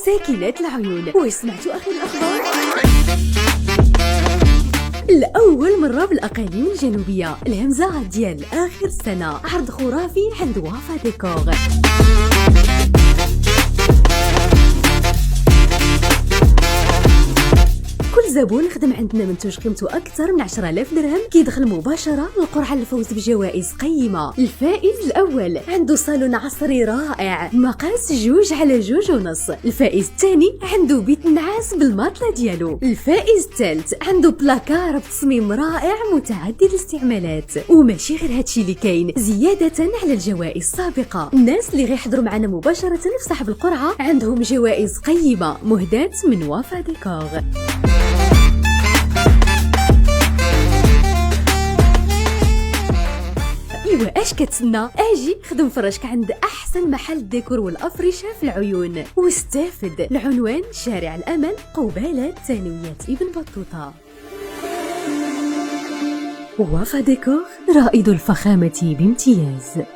ساكنات العيون، واش سمعتوا اخر الاخبار؟ لأول مرة بالأقاليم الجنوبية الهمزة ديال آخر السنة عرض خرافي عند وافا ديكور. كل زبون خدم عندنا منتوج قيمته أكثر من 10,000 درهم كيدخل مباشرة للقرعة للفوز بجوائز قيمة. الفائز الأول عنده صالون عصري رائع مقاس 2x2.5. الفائز الثاني عنده بيت النعاس بالماطلة ديالو. الفائز الثالث عنده بلاكار بتصميم رائع متعدد الاستعمالات. وماشي غير هادشي اللي كاين، زيادة على الجوائز السابقة، الناس اللي غيحضروا معنا مباشرة في سحب القرعة عندهم جوائز قيمة مهداة من وافا ديكور. ايوا اش كتسنى؟ اجي خدم فراشك عند احسن محل ديكور والافرشه في العيون واستافد. العنوان شارع الامل قبالة ثانوية ابن بطوطة. وافا ديكور رائد الفخامة بامتياز.